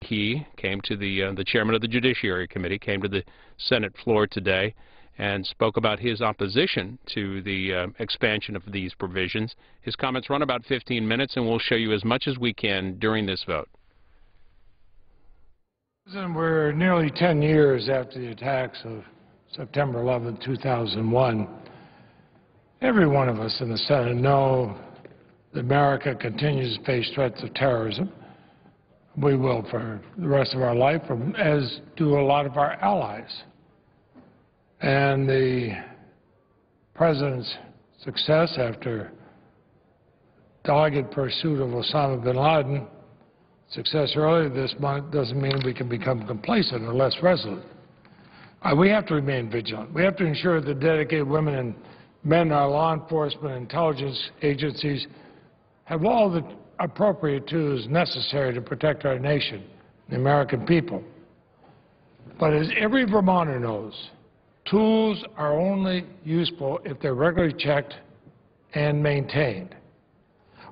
he came to the chairman of the Judiciary Committee, came to the Senate floor today and spoke about his opposition to the expansion of these provisions. His comments run about 15 minutes, and we'll show you as much as we can during this vote. We're nearly 10 years after the attacks of September 11, 2001. Every one of us in the Senate know that America continues to face threats of terrorism. We will for the rest of our life, as do a lot of our allies. And the President's success after dogged pursuit of Osama bin Laden, success earlier this month, doesn't mean we can become complacent or less resolute. We have to remain vigilant. We have to ensure that dedicated women and men in our law enforcement and intelligence agencies have all the appropriate tools necessary to protect our nation, the American people. But as every Vermonter knows, tools are only useful if they're regularly checked and maintained.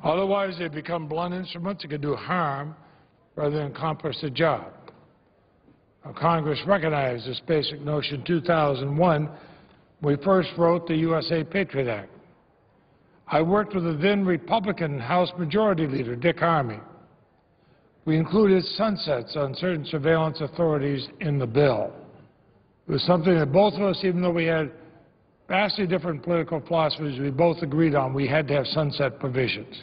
Otherwise, they become blunt instruments that can do harm rather than accomplish the job. Now, Congress recognized this basic notion in 2001 when we first wrote the USA Patriot Act. I worked with the then Republican House Majority Leader, Dick Armey. We included sunsets on certain surveillance authorities in the bill. It was something that both of us, even though we had vastly different political philosophies, we both agreed on. We had to have sunset provisions.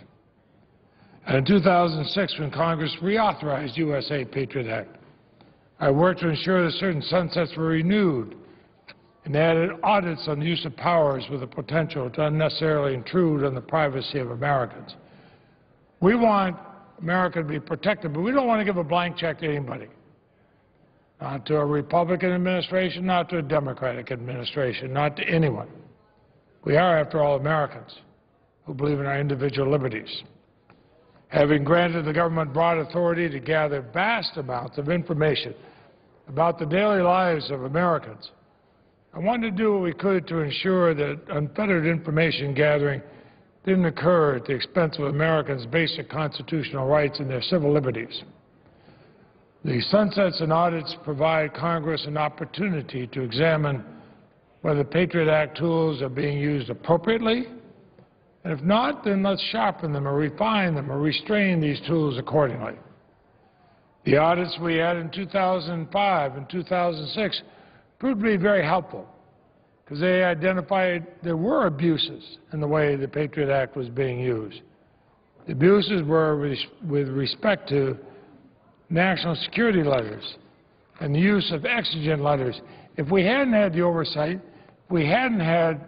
And in 2006, when Congress reauthorized USA Patriot Act, I worked to ensure that certain sunsets were renewed and added audits on the use of powers with the potential to unnecessarily intrude on the privacy of Americans. We want America to be protected, but we don't want to give a blank check to anybody. Not to a Republican administration, not to a Democratic administration, not to anyone. We are, after all, Americans who believe in our individual liberties. Having granted the government broad authority to gather vast amounts of information about the daily lives of Americans, I wanted to do what we could to ensure that unfettered information gathering didn't occur at the expense of Americans' basic constitutional rights and their civil liberties. The sunsets and audits provide Congress an opportunity to examine whether Patriot Act tools are being used appropriately, and if not, then let's sharpen them or refine them or restrain these tools accordingly. The audits we had in 2005 and 2006 proved to be very helpful because they identified there were abuses in the way the Patriot Act was being used. The abuses were with respect to national security letters and the use of exigent letters. If we hadn't had the oversight, if we hadn't had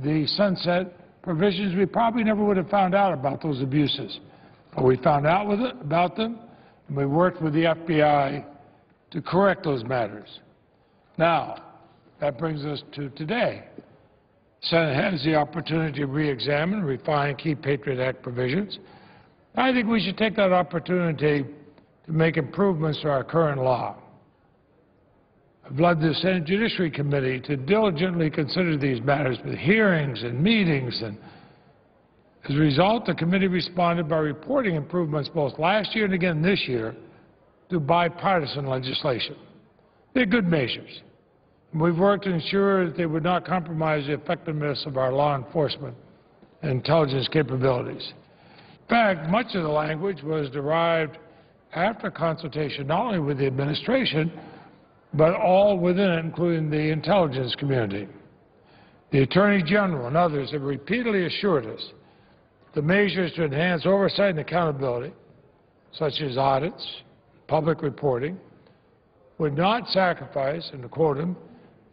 the sunset provisions, we probably never would have found out about those abuses. But we found out about them, and we worked with the FBI to correct those matters. Now, that brings us to today. The Senate has the opportunity to re-examine and refine key Patriot Act provisions. I think we should take that opportunity to make improvements to our current law. I've led the Senate Judiciary Committee to diligently consider these matters with hearings and meetings, and as a result, the committee responded by reporting improvements both last year and again this year through bipartisan legislation. They're good measures. We've worked to ensure that they would not compromise the effectiveness of our law enforcement and intelligence capabilities. In fact, much of the language was derived after consultation not only with the administration, but all within it, including the intelligence community. The Attorney General and others have repeatedly assured us the measures to enhance oversight and accountability, such as audits, public reporting, would not sacrifice, and to quote him,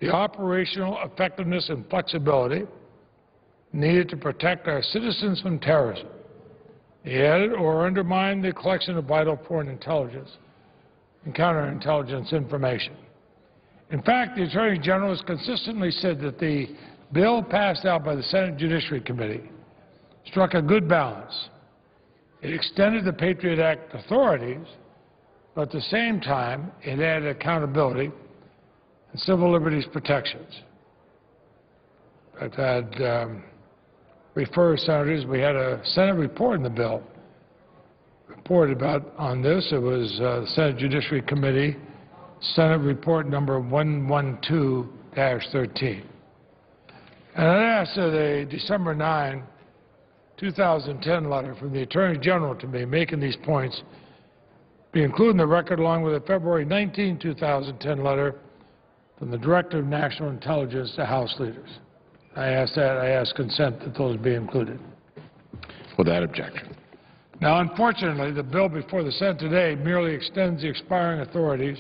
the operational effectiveness and flexibility needed to protect our citizens from terrorism. He added, or undermine the collection of vital foreign intelligence and counterintelligence information. In fact, the Attorney General has consistently said that the bill passed out by the Senate Judiciary Committee struck a good balance. It extended the Patriot Act authorities, but at the same time, it added accountability and civil liberties protections. I'd refer senators, we had a Senate report in the bill reported about on this. It was the Senate Judiciary Committee, Senate Report number 112-13. And I asked that a December 9, 2010 letter from the Attorney General to me making these points be included in the record along with a February 19, 2010 letter from the Director of National Intelligence to House leaders. I asked consent that those be included. Without objection. Now, unfortunately, the bill before the Senate today merely extends the expiring authorities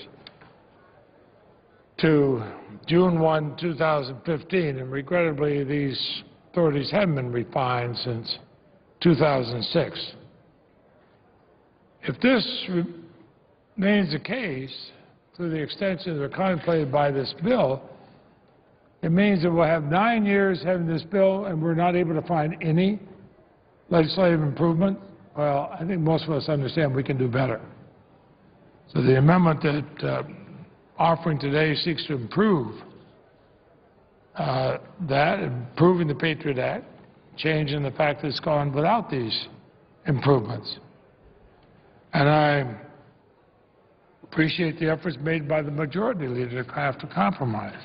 to June 1, 2015, and regrettably, these authorities haven't been refined since 2006. If this remains the case, through the extensions that are contemplated by this bill, it means that we'll have 9 years having this bill and we're not able to find any legislative improvement. Well, I think most of us understand we can do better. So the amendment that offering today seeks to improve that, improving the Patriot Act, changing the fact that it's gone without these improvements. And I appreciate the efforts made by the majority leader to craft a compromise.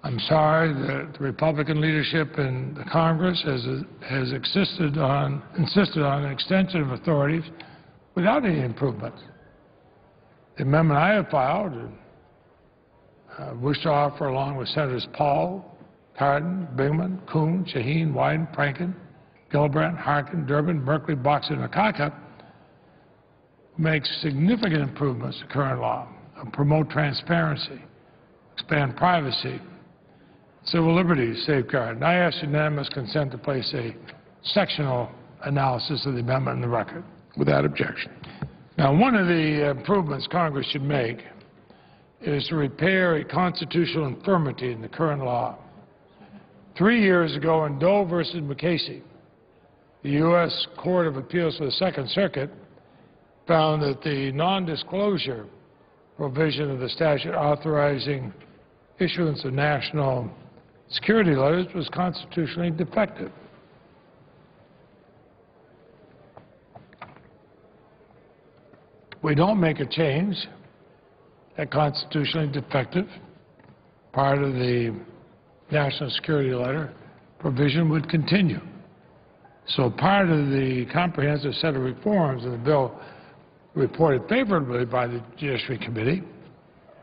I'm sorry that the Republican leadership in the Congress has insisted on an extension of authorities without any improvements. The amendment I have filed and wish to offer, along with Senators Paul, Cardin, Bingman, Kuhn, Shaheen, Wyden, Franken, Gillibrand, Harkin, Durbin, Merkley, Boxer, and Akaka, makes significant improvements to current law, promote transparency, expand privacy, civil liberties safeguard. And I ask unanimous consent to place a sectional analysis of the amendment in the record. Without objection. Now, one of the improvements Congress should make is to repair a constitutional infirmity in the current law. 3 years ago in Doe versus McCasey, the U.S. Court of Appeals for the Second Circuit found that the non-disclosure provision of the statute authorizing issuance of national security letters was constitutionally defective. We don't make a change that constitutionally defective, part of the national security letter provision would continue. So part of the comprehensive set of reforms in the bill reported favorably by the Judiciary Committee,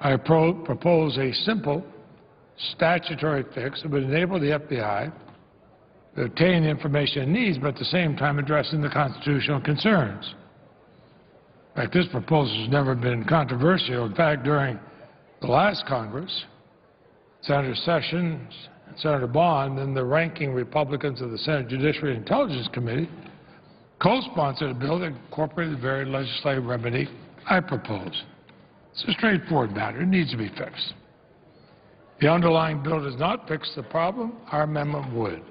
I propose a simple statutory fix that would enable the FBI to obtain the information it needs, but at the same time addressing the constitutional concerns. In fact, this proposal has never been controversial. In fact, during the last Congress, Senator Sessions and Senator Bond and the ranking Republicans of the Senate Judiciary and Intelligence Committee co-sponsored a bill that incorporated the very legislative remedy I propose. It's a straightforward matter. It needs to be fixed. The underlying bill does not fix the problem. Our amendment would.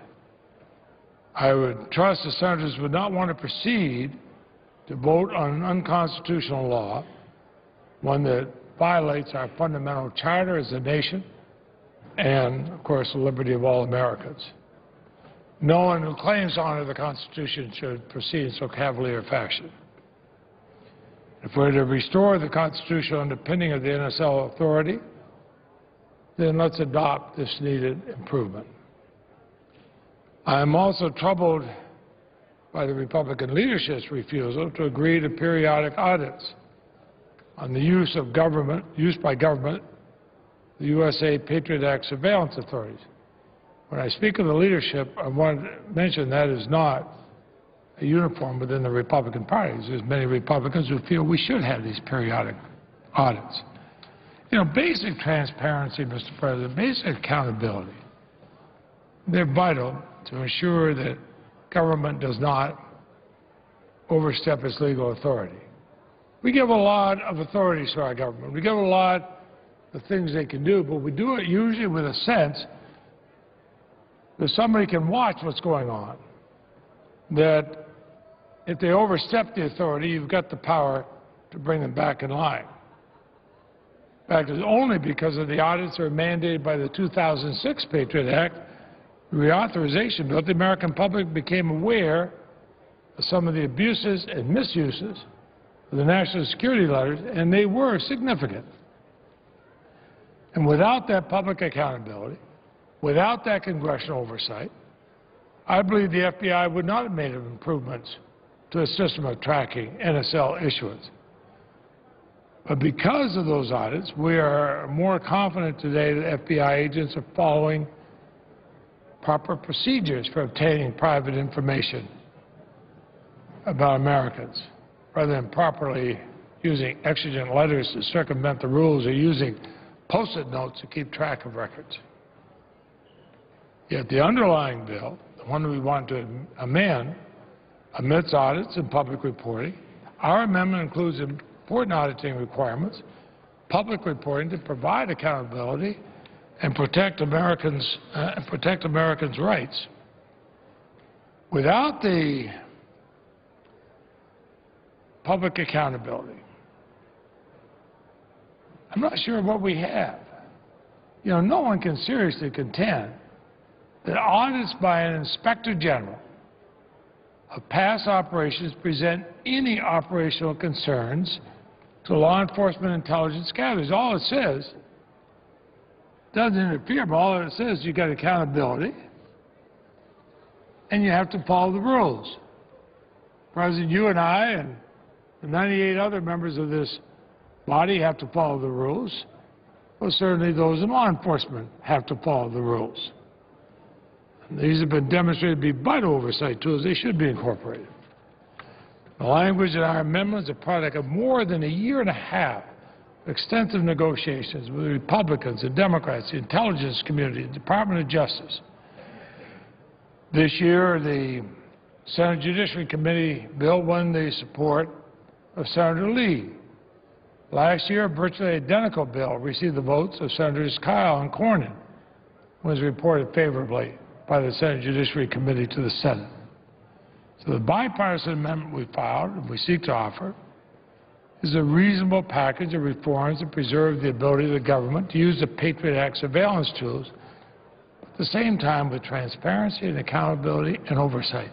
I would trust the senators would not want to proceed to vote on an unconstitutional law, one that violates our fundamental charter as a nation and, of course, the liberty of all Americans. No one who claims to honor the Constitution should proceed in so cavalier fashion. If we're to restore the constitutional underpinning of the NSL authority, then let's adopt this needed improvement. I am also troubled by the Republican leadership's refusal to agree to periodic audits on the use by government, the USA Patriot Act surveillance authorities. When I speak of the leadership, I want to mention that is not a uniform within the Republican parties. There's many Republicans who feel we should have these periodic audits. You know, basic transparency, Mr. President, basic accountability, they're vital to ensure that government does not overstep its legal authority. We give a lot of authorities to our government. We give a lot of things they can do, but we do it usually with a sense that somebody can watch what's going on, that if they overstep the authority, you've got the power to bring them back in line. In fact, it's only because of the audits that are mandated by the 2006 Patriot Act reauthorization bill, the American public became aware of some of the abuses and misuses of the national security letters, and they were significant. And without that public accountability, without that congressional oversight, I believe the FBI would not have made improvements to a system of tracking NSL issuance. But because of those audits, we are more confident today that FBI agents are following proper procedures for obtaining private information about Americans, rather than properly using exigent letters to circumvent the rules or using Post-it notes to keep track of records. Yet the underlying bill, the one that we want to amend, omits audits and public reporting. Our amendment includes important auditing requirements, public reporting to provide accountability and protect Americans' rights. Without the public accountability, I'm not sure what we have. You know, no one can seriously contend that audits by an inspector general of past operations present any operational concerns to law enforcement intelligence gathers. All it says doesn't interfere, but all it says is you got accountability and you have to follow the rules. President, you and I and the 98 other members of this body have to follow the rules. Well, certainly those in law enforcement have to follow the rules. And these have been demonstrated to be vital oversight tools. They should be incorporated. The language in our amendment is a product of more than a year and a half of extensive negotiations with the Republicans and Democrats, the intelligence community, the Department of Justice. This year, the Senate Judiciary Committee bill won the support of Senator Lee. Last year, a virtually identical bill received the votes of Senators Kyle and Cornyn, was reported favorably by the Senate Judiciary Committee to the Senate. So the bipartisan amendment we filed and we seek to offer is a reasonable package of reforms that preserve the ability of the government to use the Patriot Act surveillance tools, but at the same time with transparency and accountability and oversight.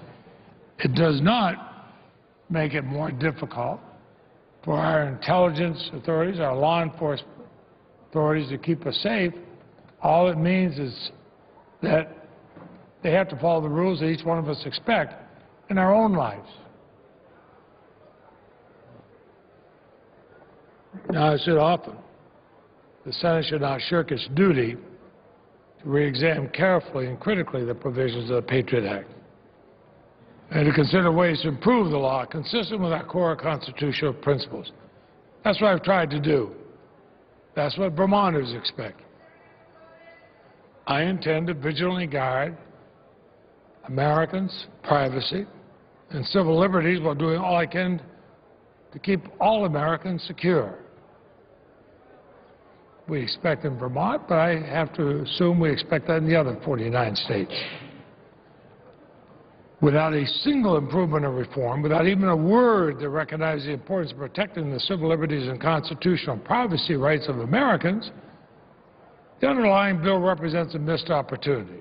It does not make it more difficult for our intelligence authorities, our law enforcement authorities to keep us safe. All it means is that they have to follow the rules that each one of us expect in our own lives. Now, I said often, the Senate should not shirk its duty to re-examine carefully and critically the provisions of the Patriot Act and to consider ways to improve the law consistent with our core constitutional principles. That's what I've tried to do. That's what Vermonters expect. I intend to vigilantly guard Americans' privacy and civil liberties while doing all I can to keep all Americans secure. We expect in Vermont, but I have to assume we expect that in the other 49 states. Without a single improvement or reform, without even a word that recognizes the importance of protecting the civil liberties and constitutional privacy rights of Americans, the underlying bill represents a missed opportunity.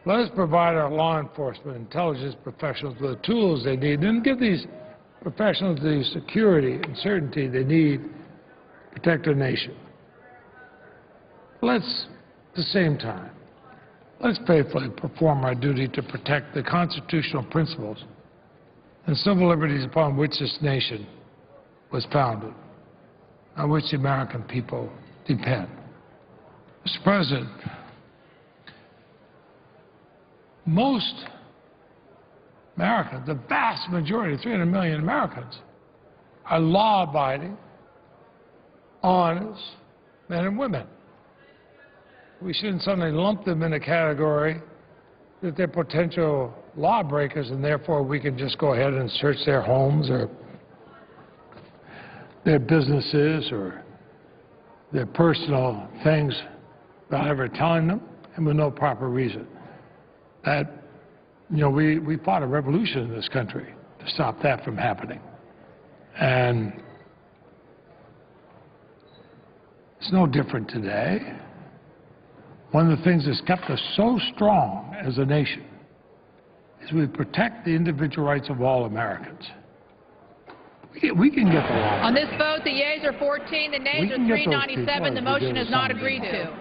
Let us provide our law enforcement intelligence professionals with the tools they need and give these professionals the security and certainty they need to protect our nation. Let's, at the same time, let's faithfully perform our duty to protect the constitutional principles and civil liberties upon which this nation was founded, on which the American people depend. Mr. President, most Americans, the vast majority, 300 million Americans, are law-abiding, honest men and women. We shouldn't suddenly lump them in a category that they're potential lawbreakers and therefore we can just go ahead and search their homes or their businesses or their personal things without ever telling them and with no proper reason. That, you know, we fought a revolution in this country to stop that from happening. And it's no different today. One of the things that's kept us so strong as a nation is we protect the individual rights of all Americans. We can get the law. On this vote, the yeas are 14, the nays are 397. The motion is not agreed to.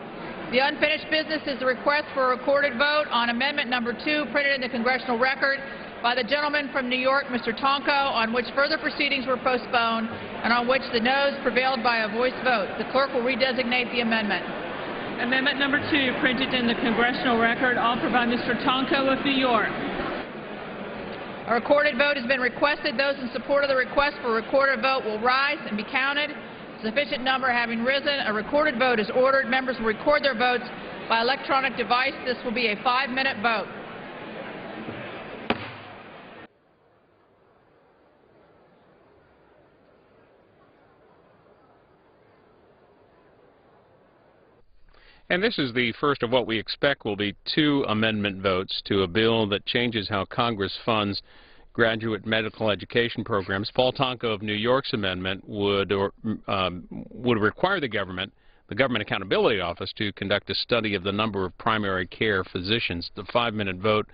The unfinished business is a request for a recorded vote on amendment number 2, printed in the congressional record by the gentleman from New York, Mr. Tonko, on which further proceedings were postponed and on which the noes prevailed by a voice vote. The clerk will redesignate the amendment. Amendment number 2, printed in the congressional record, offered by Mr. Tonko of New York. A recorded vote has been requested. Those in support of the request for a recorded vote will rise and be counted. Sufficient number having risen, a recorded vote is ordered. Members will record their votes by electronic device. This will be a 5-minute vote. And this is the first of what we expect will be 2 amendment votes to a bill that changes how Congress funds graduate medical education programs. Paul Tonko of New York's amendment would require the Government Accountability Office to conduct a study of the number of primary care physicians. The 5-minute vote,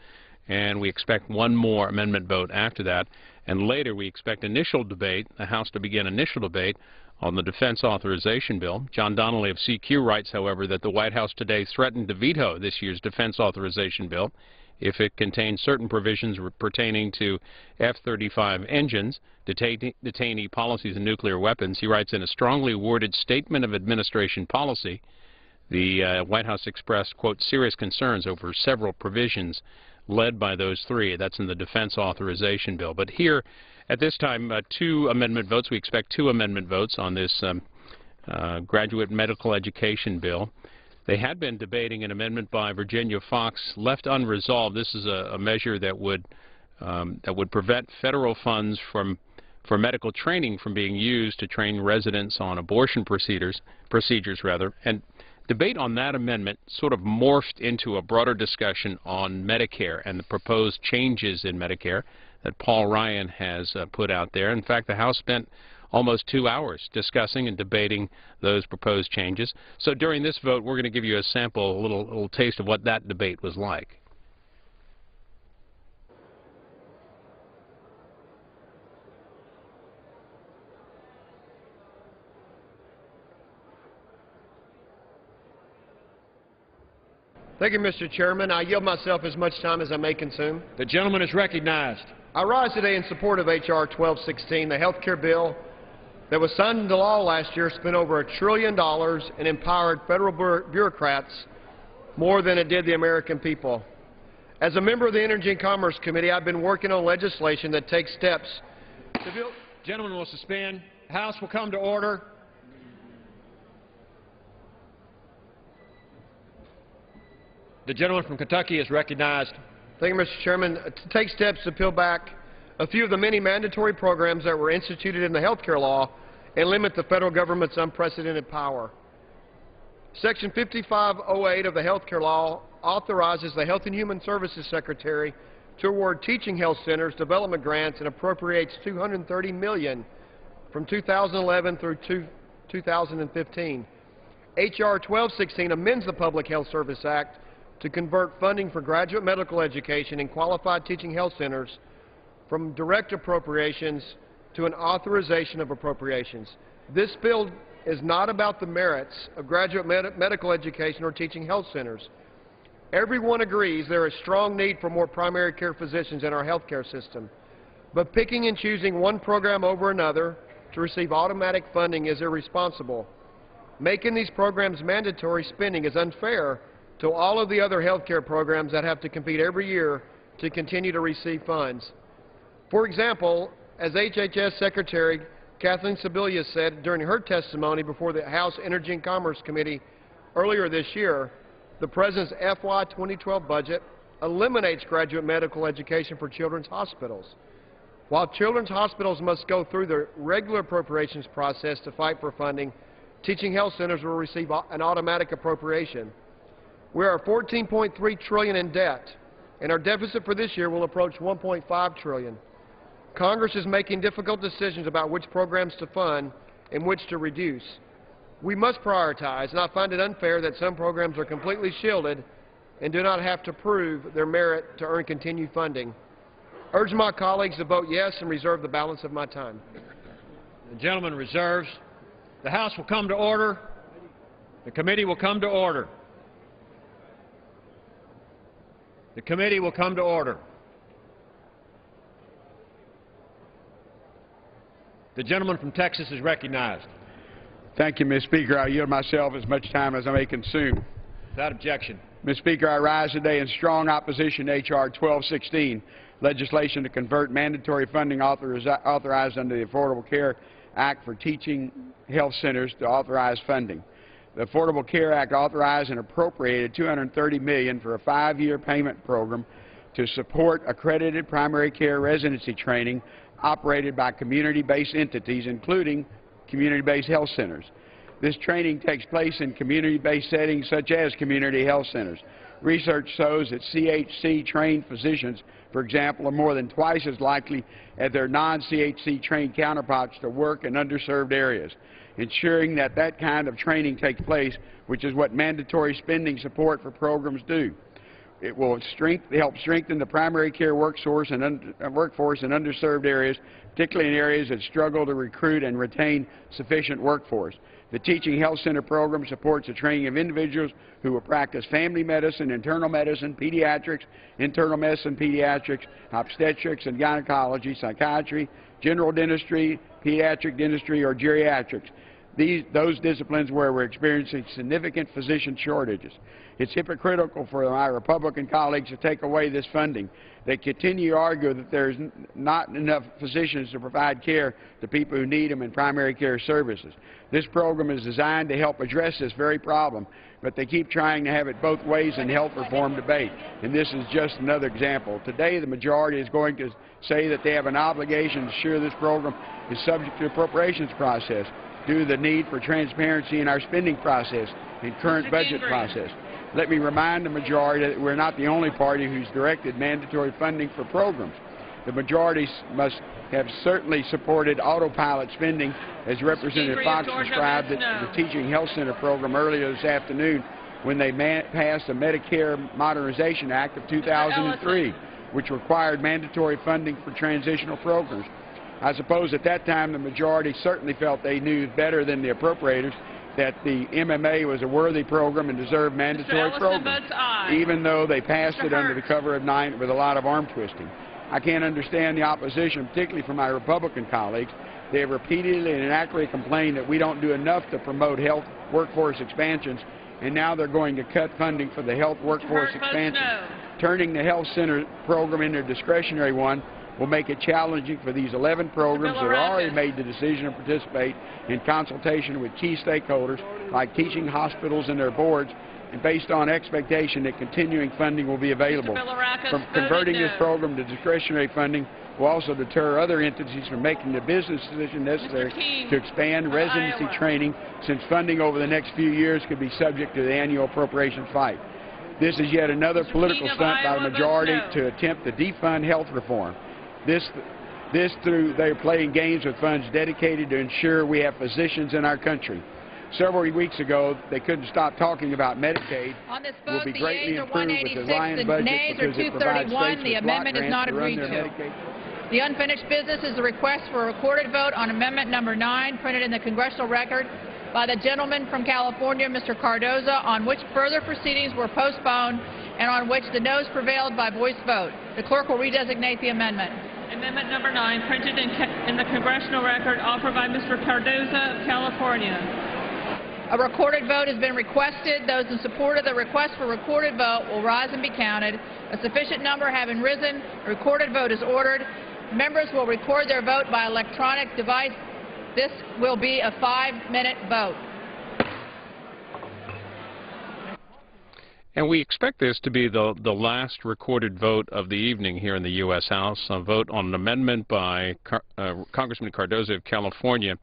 and we expect one more amendment vote after that. And later we expect initial debate, the House to begin initial debate on the Defense Authorization Bill. John Donnelly of CQ writes, however, that the White House today threatened to veto this year's Defense Authorization Bill if it contains certain provisions pertaining to F-35 engines, detainee policies, and nuclear weapons. He writes, in a strongly worded statement of administration policy, the White House expressed, quote, serious concerns over several provisions led by those 3. That's in the Defense Authorization Bill. But here, at this time, 2 amendment votes. We expect 2 amendment votes on this graduate medical education bill. They had been debating an amendment by Virginia Fox left unresolved. This is a measure that would prevent federal funds for medical training from being used to train residents on abortion procedures. And debate on that amendment sort of morphed into a broader discussion on Medicare and the proposed changes in Medicare that Paul Ryan has put out there. In fact, the House spent almost 2 hours discussing and debating those proposed changes. So during this vote, we're going to give you a sample, a little taste of what that debate was like. Thank you, Mr. Chairman. I yield myself as much time as I may consume. The gentleman is recognized. I rise today in support of H.R. 1216, the health care bill that was signed into law last year, spent over $1 trillion and empowered federal bureaucrats more than it did the American people. As a member of the Energy and Commerce Committee, I've been working on legislation that takes steps to build... Gentleman will suspend. House will come to order. The gentleman from Kentucky is recognized. Thank you, Mr. Chairman. To take steps to peel back a few of the many mandatory programs that were instituted in the health care law and limit the federal government's unprecedented power. Section 5508 of the health care law authorizes the Health and Human Services Secretary to award teaching health centers development grants and appropriates $230 million from 2011 through 2015. H.R. 1216 amends the Public Health Service Act to convert funding for graduate medical education and qualified teaching health centers from direct appropriations to an authorization of appropriations. This bill is not about the merits of graduate medical education or teaching health centers. Everyone agrees there is strong need for more primary care physicians in our health care system, but picking and choosing one program over another to receive automatic funding is irresponsible. Making these programs mandatory spending is unfair to all of the other health care programs that have to compete every year to continue to receive funds. For example, as HHS Secretary Kathleen Sebelius said during her testimony before the House Energy and Commerce Committee earlier this year, the President's FY 2012 budget eliminates graduate medical education for children's hospitals. While children's hospitals must go through the regular appropriations process to fight for funding, teaching health centers will receive an automatic appropriation. We are $14.3 trillion in debt, and our deficit for this year will approach $1.5 trillion. Congress is making difficult decisions about which programs to fund and which to reduce. We must prioritize, and I find it unfair that some programs are completely shielded and do not have to prove their merit to earn continued funding. Urge my colleagues to vote yes and reserve the balance of my time. The gentleman reserves. The House will come to order. The committee will come to order. The committee will come to order. The gentleman from Texas is recognized. Thank you, Mr. Speaker. I yield myself as much time as I may consume. Without objection. Mr. Speaker, I rise today in strong opposition to H.R. 1216, legislation to convert mandatory funding authorized under the Affordable Care Act for teaching health centers to authorized funding. The Affordable Care Act authorized and appropriated $230 million for a 5-year payment program to support accredited primary care residency training operated by community-based entities, including community-based health centers. This training takes place in community-based settings such as community health centers. Research shows that CHC-trained physicians, for example, are more than twice as likely as their non-CHC-trained counterparts to work in underserved areas. Ensuring that that kind of training takes place, which is what mandatory spending support for programs do. It will help strengthen the primary care workforce in underserved areas, particularly in areas that struggle to recruit and retain sufficient workforce. The Teaching Health Center program supports the training of individuals who will practice family medicine, internal medicine, pediatrics, internal medicine, pediatrics, obstetrics and gynecology, psychiatry, general dentistry, pediatric dentistry, or geriatrics. Those disciplines where we're experiencing significant physician shortages. It's hypocritical for my Republican colleagues to take away this funding. They continue to argue that there's not enough physicians to provide care to people who need them in primary care services. This program is designed to help address this very problem, but they keep trying to have it both ways in the health reform debate, and this is just another example. Today, the majority is going to say that they have an obligation to ensure this program is subject to the appropriations process due to the need for transparency in our spending process and current budget process. Let me remind the majority that we're not the only party who's directed mandatory funding for programs. The majority must have certainly supported autopilot spending, as Representative Fox described it, the Teaching Health Center program earlier this afternoon when they passed the Medicare Modernization Act of 2003, which required mandatory funding for transitional programs. I suppose at that time the majority certainly felt they knew better than the appropriators that the MMA was a worthy program and deserved mandatory programs, even though they passed it under the cover of night with a lot of arm twisting. I can't understand the opposition, particularly from my Republican colleagues. They have repeatedly and inaccurately complained that we don't do enough to promote health workforce expansions, and now they're going to cut funding for the health workforce expansion. Turning the health center program into a discretionary one will make it challenging for these 11 programs that have already made the decision to participate in consultation with key stakeholders like teaching hospitals and their boards, and based on expectation that continuing funding will be available. From converting this program to discretionary funding will also deter other entities from making the business decision necessary to expand residency training, since funding over the next few years could be subject to the annual appropriations fight. This is yet another political stunt by the majority to attempt to defund health reform. This through they're playing games with funds dedicated to ensure we have physicians in our country. Several weeks ago, they couldn't stop talking about Medicaid. On this vote, will be the greatly yeas are improved with the 186, Ryan the budget nays are because it provides 231. The amendment is not agreed to. The unfinished business is a request for a recorded vote on amendment number 9, printed in the congressional record by the gentleman from California, Mr. Cardoza, on which further proceedings were postponed and on which the noes prevailed by voice vote. The clerk will redesignate the amendment. Amendment number 9, printed in the congressional record, offered by Mr. Cardoza of California. A recorded vote has been requested. Those in support of the request for recorded vote will rise and be counted. A sufficient number having risen, a recorded vote is ordered. Members will record their vote by electronic device. This will be a 5-minute vote. And we expect this to be the last recorded vote of the evening here in the U.S. House, a vote on an amendment by Congressman Cardoza of California,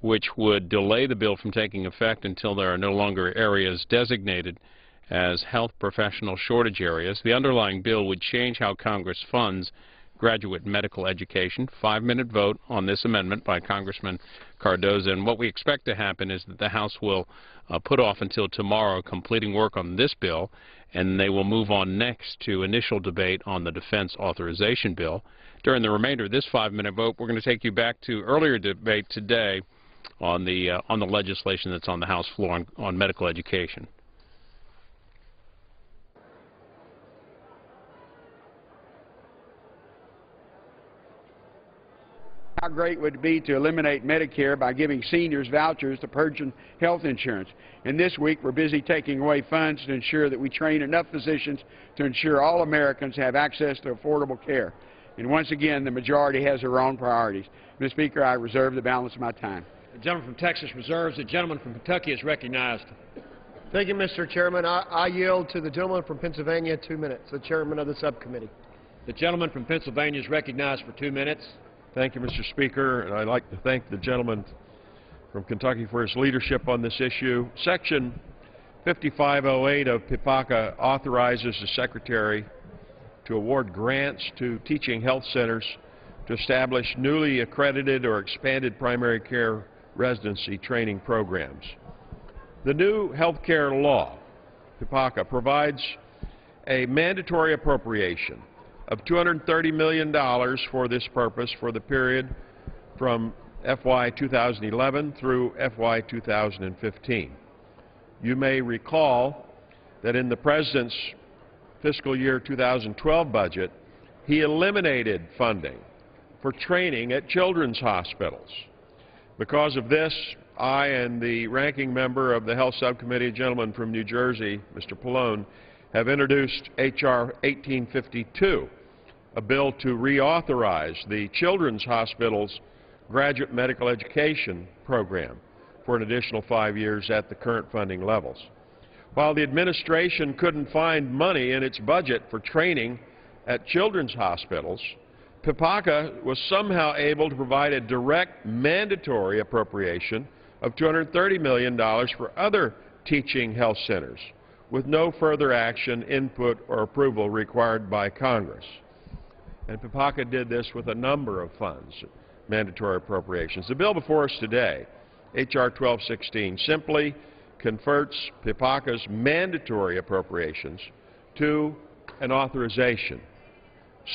which would delay the bill from taking effect until there are no longer areas designated as health professional shortage areas. The underlying bill would change how Congress funds graduate medical education. 5-minute vote on this amendment by Congressman Cardoza. And what we expect to happen is that the House will put off until tomorrow completing work on this bill, and they will move on next to initial debate on the Defense Authorization Bill. During the remainder of this 5-minute vote, we're going to take you back to earlier debate today on the legislation that's on the House floor on medical education. How great would it be to eliminate Medicare by giving seniors vouchers to purchase health insurance? And this week we're busy taking away funds to ensure that we train enough physicians to ensure all Americans have access to affordable care. And once again, the majority has their own priorities. Mr. Speaker, I reserve the balance of my time. The gentleman from Texas reserves. The gentleman from Kentucky is recognized. Thank you, Mr. Chairman. I yield to the gentleman from Pennsylvania 2 minutes, the chairman of the subcommittee. The gentleman from Pennsylvania is recognized for 2 minutes. Thank you, Mr. Speaker, and I'd like to thank the gentleman from Kentucky for his leadership on this issue. Section 5508 of PPACA authorizes the Secretary to award grants to teaching health centers to establish newly accredited or expanded primary care residency training programs. The new health care law, PPACA, provides a mandatory appropriation of $230 million for this purpose for the period from FY 2011 through FY 2015. You may recall that in the President's Fiscal Year 2012 budget, he eliminated funding for training at children's hospitals. Because of this, I and the ranking member of the Health Subcommittee, a gentleman from New Jersey, Mr. Pallone, have introduced H.R. 1852, a bill to reauthorize the Children's Hospital's graduate medical education program for an additional 5 years at the current funding levels. While the administration couldn't find money in its budget for training at children's hospitals, PPACA was somehow able to provide a direct mandatory appropriation of $230 million for other teaching health centers, with no further action, input, or approval required by Congress. And PPACA did this with a number of funds, mandatory appropriations. The bill before us today, H.R. 1216, simply converts PPACA's mandatory appropriations to an authorization,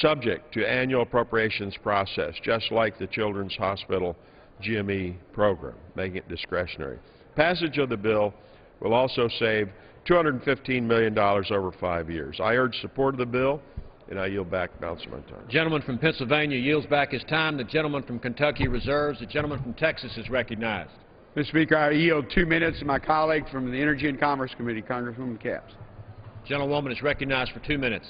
subject to annual appropriations process, just like the Children's Hospital GME program, making it discretionary. Passage of the bill will also save $215 million over 5 years. I urge support of the bill, and I yield back the balance of my time. The gentleman from Pennsylvania yields back his time. The gentleman from Kentucky reserves. The gentleman from Texas is recognized. Mr. Speaker, I yield 2 minutes to my colleague from the Energy and Commerce Committee, Congresswoman Capps. Gentlewoman is recognized for 2 minutes.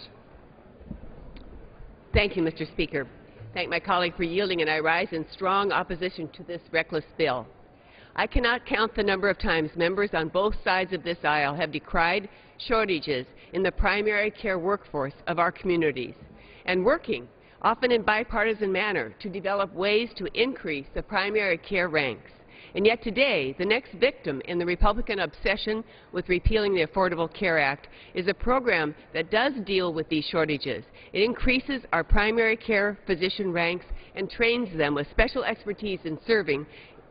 Thank you, Mr. Speaker. Thank my colleague for yielding, and I rise in strong opposition to this reckless bill. I cannot count the number of times members on both sides of this aisle have decried shortages in the primary care workforce of our communities and working, often in bipartisan manner, to develop ways to increase the primary care ranks. And yet today, the next victim in the Republican obsession with repealing the Affordable Care Act is a program that does deal with these shortages. It increases our primary care physician ranks and trains them with special expertise in serving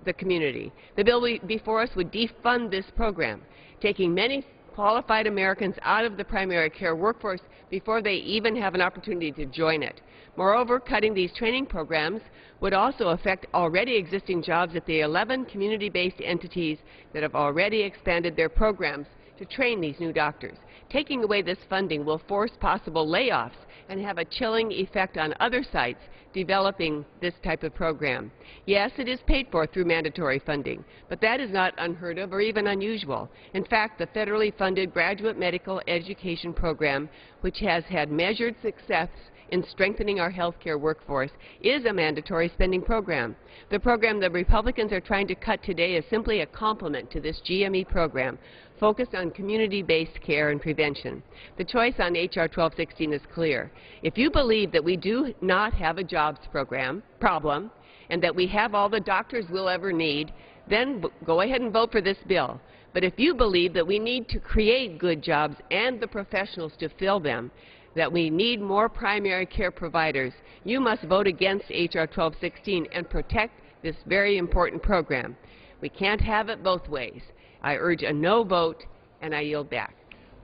the community. The bill before us would defund this program, taking many qualified Americans out of the primary care workforce before they even have an opportunity to join it. Moreover, cutting these training programs would also affect already existing jobs at the 11 community-based entities that have already expanded their programs to train these new doctors. Taking away this funding will force possible layoffs and have a chilling effect on other sites developing this type of program. Yes, it is paid for through mandatory funding, but that is not unheard of or even unusual. In fact, the federally funded graduate medical education program, which has had measured success in strengthening our healthcare workforce, is a mandatory spending program. The program the Republicans are trying to cut today is simply a complement to this GME program, focused on community-based care and prevention. The choice on H.R. 1216 is clear. If you believe that we do not have a jobs problem and that we have all the doctors we'll ever need, then go ahead and vote for this bill. But if you believe that we need to create good jobs and the professionals to fill them, that we need more primary care providers, you must vote against H.R. 1216 and protect this very important program. We can't have it both ways. I urge a no vote, and I yield back.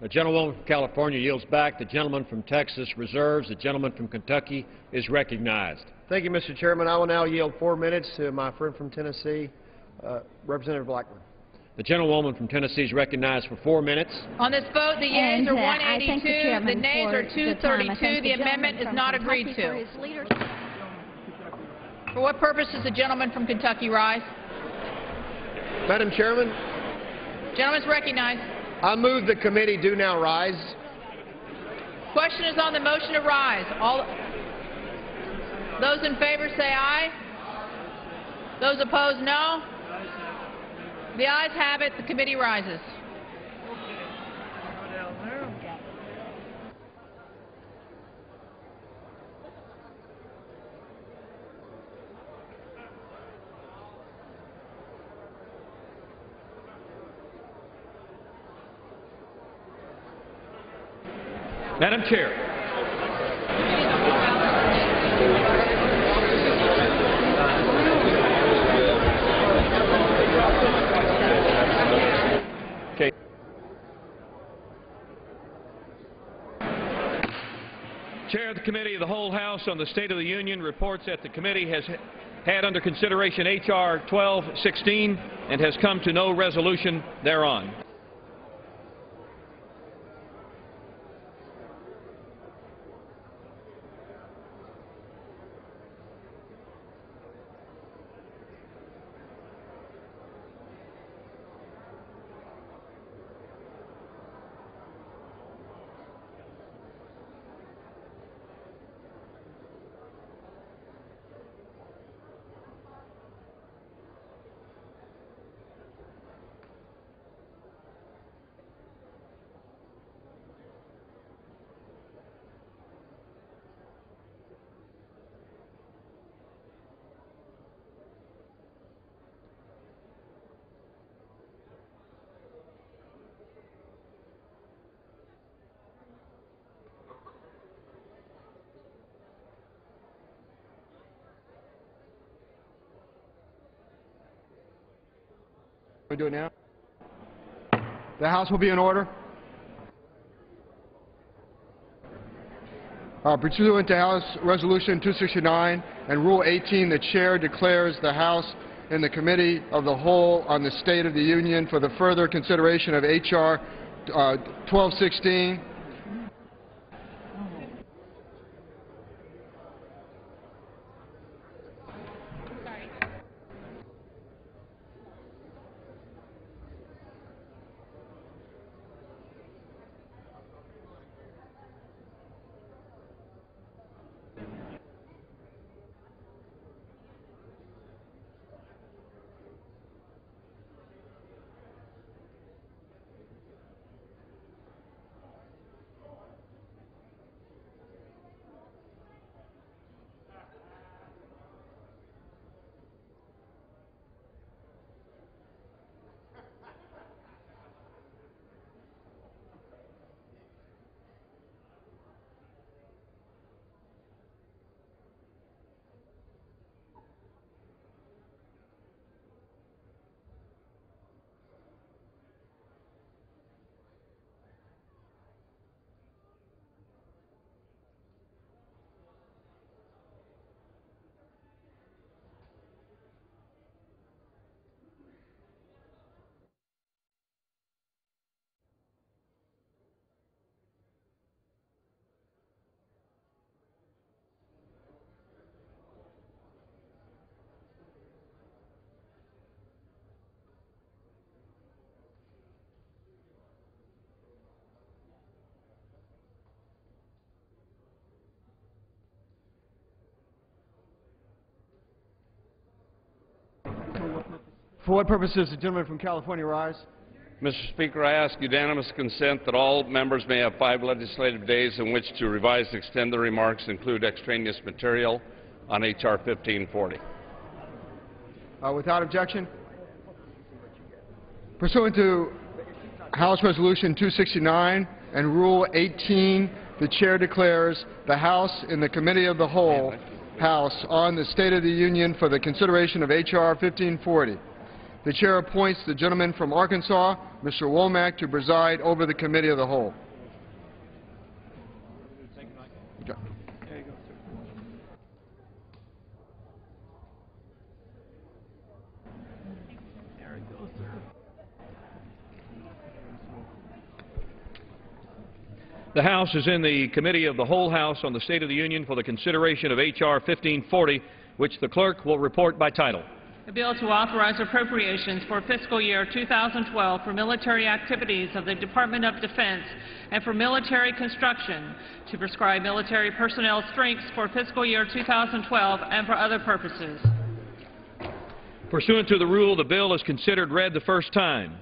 The gentlewoman from California yields back. The gentleman from Texas reserves. The gentleman from Kentucky is recognized. Thank you, Mr. Chairman. I will now yield 4 minutes to my friend from Tennessee, Representative Blackman. The gentlewoman from Tennessee is recognized for 4 minutes. On this vote, the yeas are 182, the nays are 232. The amendment is not agreed to. For what purpose does the gentleman from Kentucky rise? Madam Chairman, Gentleman is recognized. I move the committee do now rise. Question is on the motion to rise. All those in favor say aye. Those opposed, no. The ayes have it. The committee rises. Madam Chair. Okay. Chair of the Committee of the Whole House on the State of the Union reports that the committee has had under consideration H.R. 1216 and has come to no resolution thereon. We do it now. The House will be in order. Pursuant to House Resolution 269 and Rule 18, the Chair declares the House in the Committee of the Whole on the State of the Union for the further consideration of H.R. 1216. For what purpose does the gentleman from California rise? Mr. Speaker, I ask unanimous consent that all members may have 5 legislative days in which to revise and extend their remarks, include extraneous material on H.R. 1540. Without objection. Pursuant to House Resolution 269 and Rule 18, the Chair declares the House in the Committee of the Whole House on the State of the Union for the consideration of H.R. 1540. The Chair appoints the gentleman from Arkansas, Mr. Womack, to preside over the Committee of the Whole. Okay. The House is in the Committee of the Whole House on the State of the Union for the consideration of H.R. 1540, which the clerk will report by title. A bill to authorize appropriations for fiscal year 2012 for military activities of the Department of Defense and for military construction, to prescribe military personnel strengths for fiscal year 2012 and for other purposes. Pursuant to the rule, the bill is considered read the first time.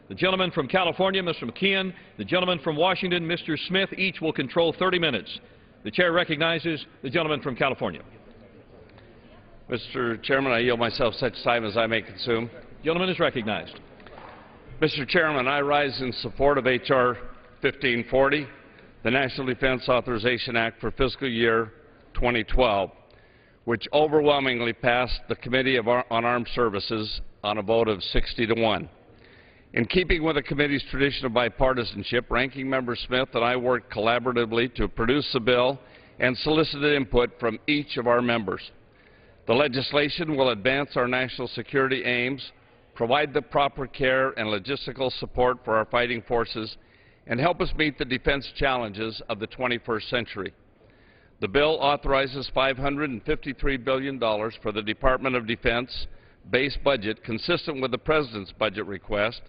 The gentleman from California, Mr. McKeon, the gentleman from Washington, Mr. Smith, each will control 30 minutes. The Chair recognizes the gentleman from California. Mr. Chairman, I yield myself such time as I may consume. The gentleman is recognized. Mr. Chairman, I rise in support of H.R. 1540, the National Defense Authorization Act for fiscal year 2012, which overwhelmingly passed the Committee on Armed Services on a vote of 60-1. In keeping with the committee's tradition of bipartisanship, Ranking Member Smith and I worked collaboratively to produce the bill and solicited input from each of our members. The legislation will advance our national security aims, provide the proper care and logistical support for our fighting forces, and help us meet the defense challenges of the 21st century. The bill authorizes $553 billion for the Department of Defense base budget consistent with the President's budget request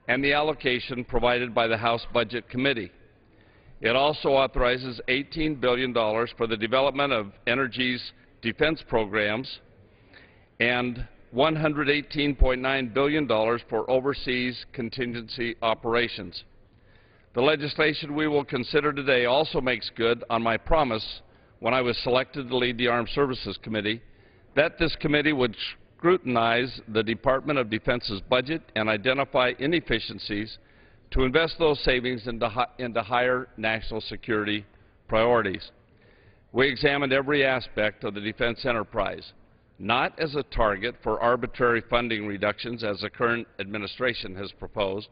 and the allocation provided by the House Budget Committee. It also authorizes $18 billion for the development of energy's defense programs and $118.9 billion for overseas contingency operations. The legislation we will consider today also makes good on my promise when I was selected to lead the Armed Services Committee that this committee would scrutinize the Department of Defense's budget and identify inefficiencies to invest those savings into higher national security priorities. We examined every aspect of the defense enterprise, not as a target for arbitrary funding reductions as the current administration has proposed,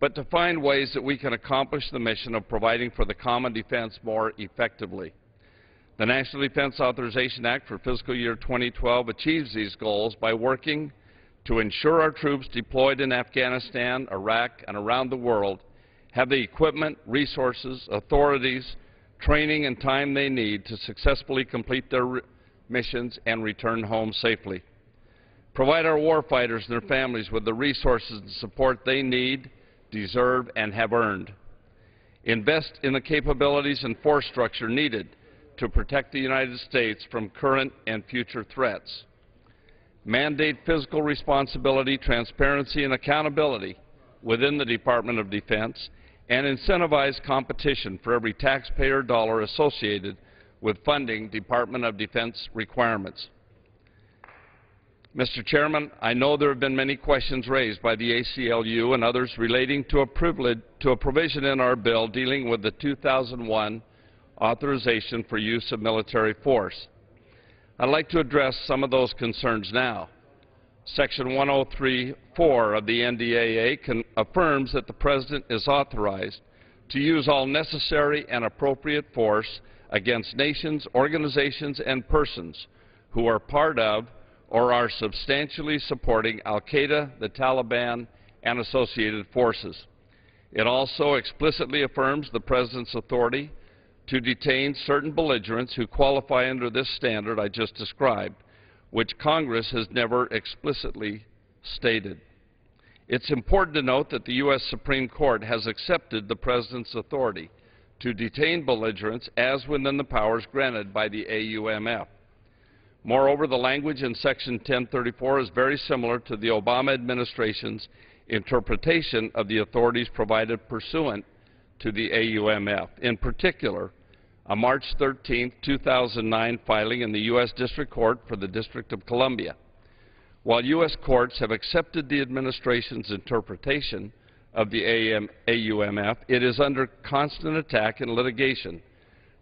but to find ways that we can accomplish the mission of providing for the common defense more effectively. The National Defense Authorization Act for fiscal year 2012 achieves these goals by working to ensure our troops deployed in Afghanistan, Iraq, and around the world have the equipment, resources, authorities, training, and time they need to successfully complete their missions and return home safely. Provide our warfighters and their families with the resources and support they need, deserve, and have earned. Invest in the capabilities and force structure needed to protect the United States from current and future threats. Mandate fiscal responsibility, transparency, and accountability within the Department of Defense, and incentivize competition for every taxpayer dollar associated with funding Department of Defense requirements. Mr. Chairman, I know there have been many questions raised by the ACLU and others relating to a provision in our bill dealing with the 2001 authorization for use of military force. I'd like to address some of those concerns now. Section 103(4) of the NDAA affirms that the President is authorized to use all necessary and appropriate force against nations, organizations, and persons who are part of or are substantially supporting al-Qaeda, the Taliban, and associated forces. It also explicitly affirms the President's authority to detain certain belligerents who qualify under this standard I just described, which Congress has never explicitly stated. It's important to note that the U.S. Supreme Court has accepted the President's authority to detain belligerents as within the powers granted by the AUMF. Moreover, the language in Section 1034 is very similar to the Obama administration's interpretation of the authorities provided pursuant to the AUMF. In particular, a March 13, 2009 filing in the U.S. District Court for the District of Columbia. While U.S. courts have accepted the administration's interpretation of the AUMF, it is under constant attack and litigation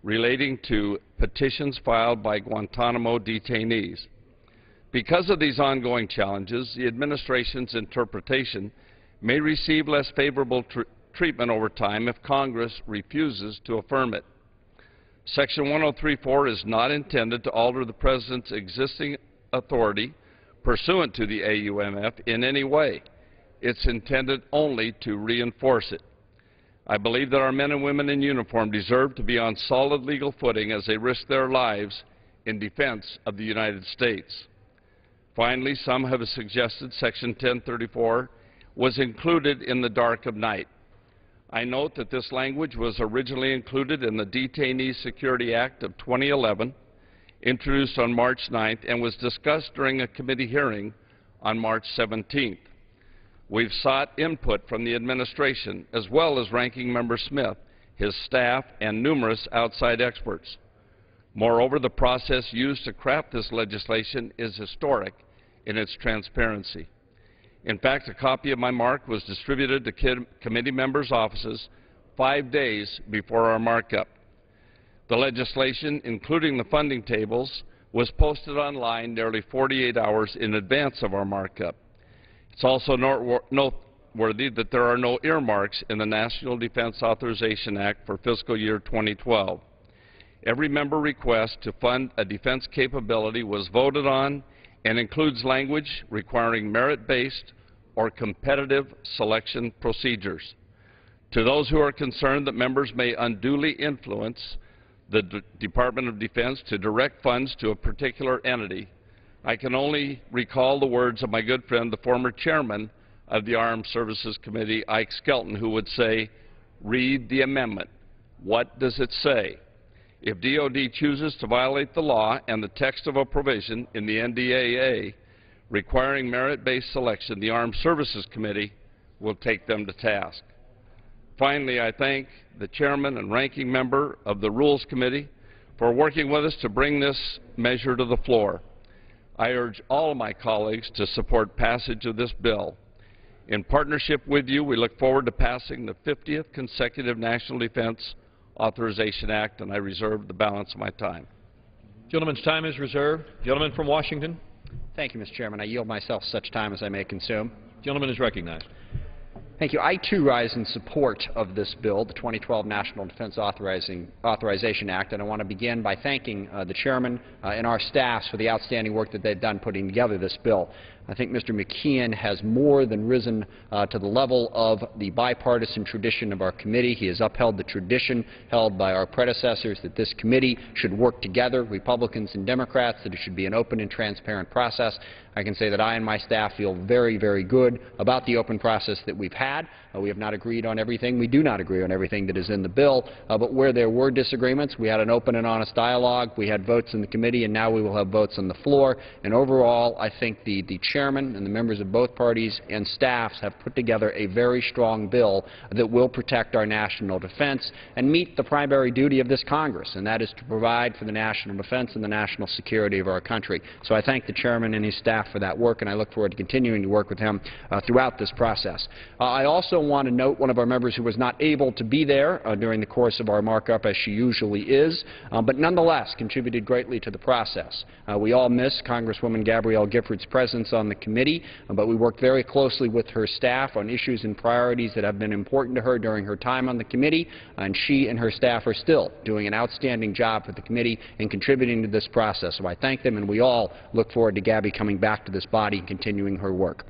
relating to petitions filed by Guantanamo detainees. Because of these ongoing challenges, the administration's interpretation may receive less favorable treatment over time if Congress refuses to affirm it. Section 1034 is not intended to alter the President's existing authority pursuant to the AUMF in any way. It's intended only to reinforce it. I believe that our men and women in uniform deserve to be on solid legal footing as they risk their lives in defense of the United States. Finally, some have suggested Section 1034 was included in the dark of night. I note that this language was originally included in the Detainee Security Act of 2011, introduced on March 9th, and was discussed during a committee hearing on March 17th. We've sought input from the administration, as well as Ranking Member Smith, his staff, and numerous outside experts. Moreover, the process used to craft this legislation is historic in its transparency. In fact, a copy of my mark was distributed to committee members' offices 5 days before our markup. The legislation, including the funding tables, was posted online nearly 48 hours in advance of our markup. It's also noteworthy that there are no earmarks in the National Defense Authorization Act for fiscal year 2012. Every member request to fund a defense capability was voted on and includes language requiring merit-based or competitive selection procedures. To those who are concerned that members may unduly influence the Department of Defense to direct funds to a particular entity, I can only recall the words of my good friend, the former chairman of the Armed Services Committee, Ike Skelton, who would say, "Read the amendment. What does it say?" If DOD chooses to violate the law and the text of a provision in the NDAA requiring merit-based selection, the Armed Services Committee will take them to task. Finally, I thank the chairman and ranking member of the Rules Committee for working with us to bring this measure to the floor. I urge all of my colleagues to support passage of this bill. In partnership with you, we look forward to passing the 50th consecutive National Defense Authorization Act, and I reserve the balance of my time. Gentleman's time is reserved. Gentleman from Washington. Thank you, Mr. Chairman. I yield myself such time as I may consume. Gentleman is recognized. Thank you. I, too, rise in support of this bill, the 2012 National Defense Authorization Act, and I want to begin by thanking the chairman and our staffs for the outstanding work that they've done putting together this bill. I think Mr. McKeon has more than risen to the level of the bipartisan tradition of our committee. He has upheld the tradition held by our predecessors that this committee should work together, Republicans and Democrats, that it should be an open and transparent process. I can say that I and my staff feel very, very good about the open process that we've had. We have not agreed on everything. We do not agree on everything that is in the bill, but where there were disagreements, we had an open and honest dialogue. We had votes in the committee, and now we will have votes on the floor. And overall, I think the chairman and the members of both parties and staffs have put together a very strong bill that will protect our national defense and meet the primary duty of this Congress, and that is to provide for the national defense and the national security of our country. So I thank the chairman and his staff for that work, and I look forward to continuing to work with him throughout this process. I also want to note one of our members who was not able to be there during the course of our markup, as she usually is, but nonetheless contributed greatly to the process. We all miss Congresswoman Gabrielle Giffords' presence on the committee, but we worked very closely with her staff on issues and priorities that have been important to her during her time on the committee, and she and her staff are still doing an outstanding job for the committee and contributing to this process. So I thank them, and we all look forward to Gabby coming back to this body and continuing her work.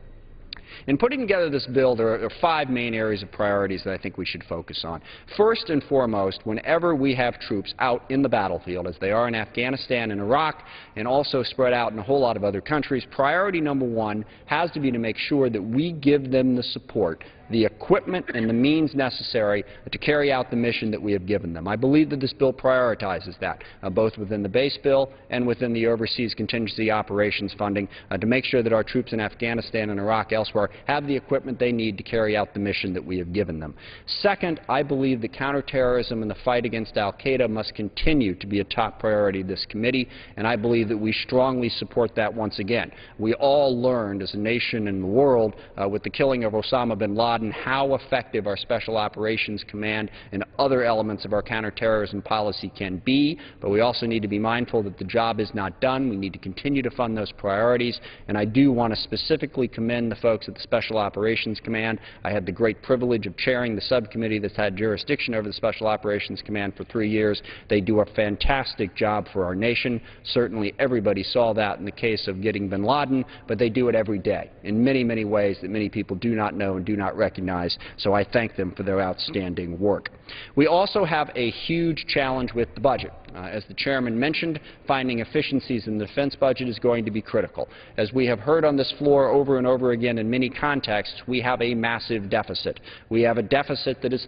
In putting together this bill, there are 5 main areas of priorities that I think we should focus on. First and foremost, whenever we have troops out in the battlefield, as they are in Afghanistan and Iraq, and also spread out in a whole lot of other countries, priority number 1 has to be to make sure that we give them the support, the equipment and the means necessary to carry out the mission that we have given them. I believe that this bill prioritizes that, both within the base bill and within the overseas contingency operations funding, to make sure that our troops in Afghanistan and Iraq elsewhere have the equipment they need to carry out the mission that we have given them. Second, I believe that counterterrorism and the fight against al-Qaeda must continue to be a top priority of this committee, and I believe that we strongly support that once again. We all learned as a nation and the world with the killing of Osama bin Laden Laden how effective our Special Operations Command and other elements of our counterterrorism policy can be, but we also need to be mindful that the job is not done. We need to continue to fund those priorities, and I do want to specifically commend the folks at the Special Operations Command. I had the great privilege of chairing the subcommittee that's had jurisdiction over the Special Operations Command for 3 years. They do a fantastic job for our nation. Certainly everybody saw that in the case of getting bin Laden, but they do it every day in many, many ways that many people do not know and do not recognize, so I thank them for their outstanding work. We also have a huge challenge with the budget. As the chairman mentioned, finding efficiencies in the defense budget is going to be critical. As we have heard on this floor over and over again in many contexts, we have a massive deficit. We have a deficit that is